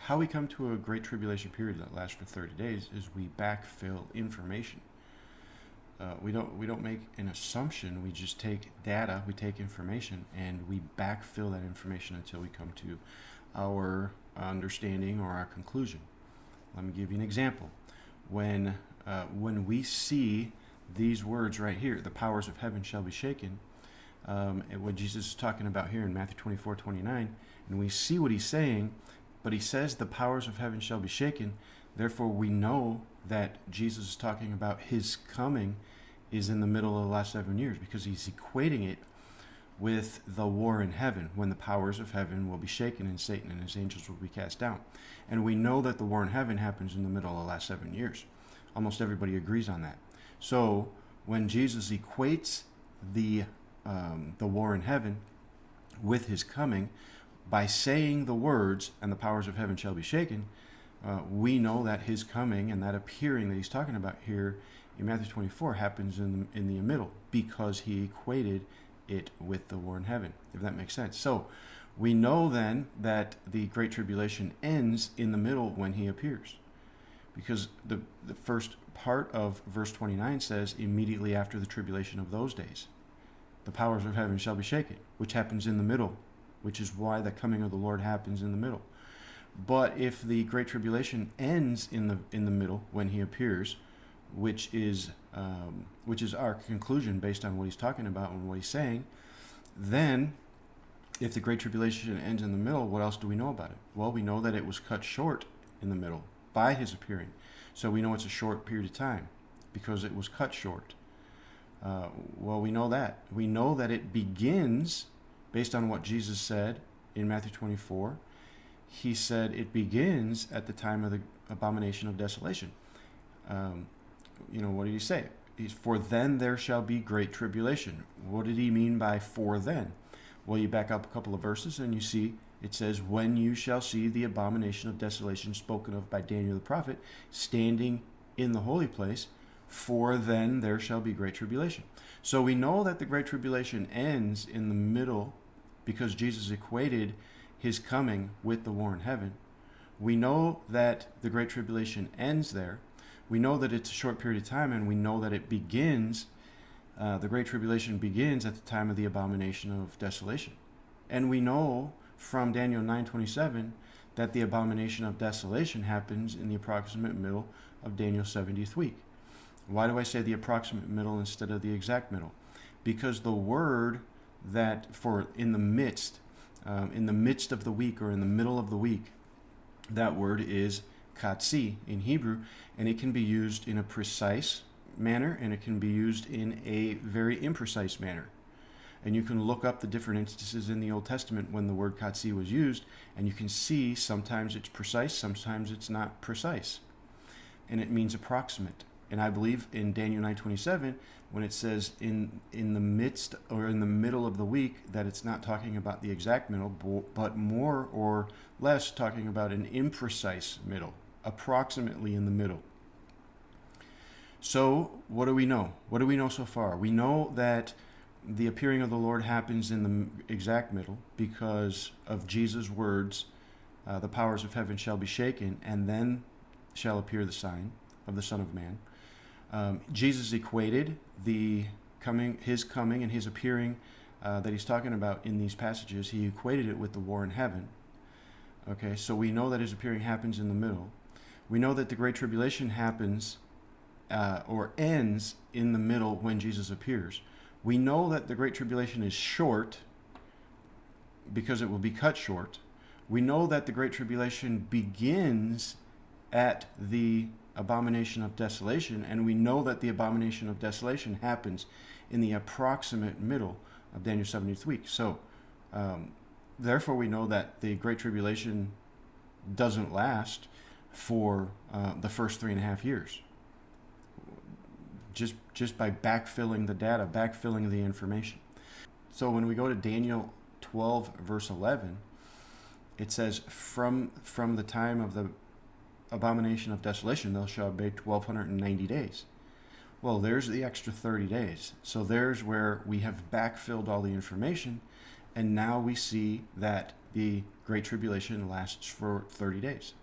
how we come to a Great Tribulation period that lasts for 30 days is we backfill information. We don't make an assumption. We just take data, we take information, and we backfill that information until we come to our understanding or our conclusion. Let me give you an example. When we see these words right here, the powers of heaven shall be shaken, what Jesus is talking about here in Matthew 24:29, and we see what he's saying, but he says the powers of heaven shall be shaken. Therefore, we know that Jesus is talking about his coming is in the middle of the last 7 years, because he's equating it with the war in heaven, when the powers of heaven will be shaken and Satan and his angels will be cast down. And we know that the war in heaven happens in the middle of the last 7 years. Almost everybody agrees on that. So when Jesus equates the war in heaven with his coming by saying the words, and the powers of heaven shall be shaken, we know that his coming and that appearing that he's talking about here in Matthew 24 happens in the middle, because he equated it with the war in heaven, if that makes sense. So we know then that the Great Tribulation ends in the middle when he appears, because the first part of verse 29 says, immediately after the tribulation of those days, the powers of heaven shall be shaken, which happens in the middle, which is why the coming of the Lord happens in the middle. But if the Great Tribulation ends in the middle when he appears, which is our conclusion based on what he's talking about and what he's saying, then if the Great Tribulation ends in the middle, what else do we know about it? Well, we know that it was cut short in the middle by his appearing. So we know it's a short period of time because it was cut short. Well, we know that. We know that it begins, based on what Jesus said in Matthew 24. He said it begins at the time of the abomination of desolation. What did he say? For then there shall be great tribulation. What did he mean by for then? Well, you back up a couple of verses and you see it says, when you shall see the abomination of desolation spoken of by Daniel the prophet standing in the holy place, for then there shall be great tribulation. So we know that the Great Tribulation ends in the middle because Jesus equated his coming with the war in heaven. We know that the Great Tribulation ends there. We know that it's a short period of time, and we know that it begins, the Great Tribulation begins at the time of the abomination of desolation. And we know from Daniel 9:27 that the abomination of desolation happens in the approximate middle of Daniel's 70th week. Why do I say the approximate middle instead of the exact middle? Because the word that for in the midst of the week, or in the middle of the week, that word is katsi in Hebrew, and it can be used in a precise manner and it can be used in a very imprecise manner. And you can look up the different instances in the Old Testament when the word katsi was used, and you can see sometimes it's precise, sometimes it's not precise, and it means approximate. And I believe in Daniel 9:27, when it says in the midst or in the middle of the week, that it's not talking about the exact middle, but more or less talking about an imprecise middle, approximately in the middle. So what do we know? What do we know so far? We know that the appearing of the Lord happens in the exact middle because of Jesus' words, the powers of heaven shall be shaken, and then shall appear the sign of the Son of Man. Jesus equated his coming and his appearing that he's talking about in these passages, he equated it with the war in heaven. Okay, so we know that his appearing happens in the middle. We know that the Great Tribulation happens or ends in the middle when Jesus appears. We know that the Great Tribulation is short because it will be cut short. We know that the Great Tribulation begins at the abomination of desolation, and we know that the abomination of desolation happens in the approximate middle of Daniel's 70th week. So therefore we know that the Great Tribulation doesn't last for the first 3.5 years, just by backfilling the data, backfilling the information. So when we go to Daniel 12 verse 11, it says from the time of the abomination of desolation, thou shalt abate 1,290 days. Well, there's the extra 30 days. So there's where we have backfilled all the information, and now we see that the Great Tribulation lasts for 30 days.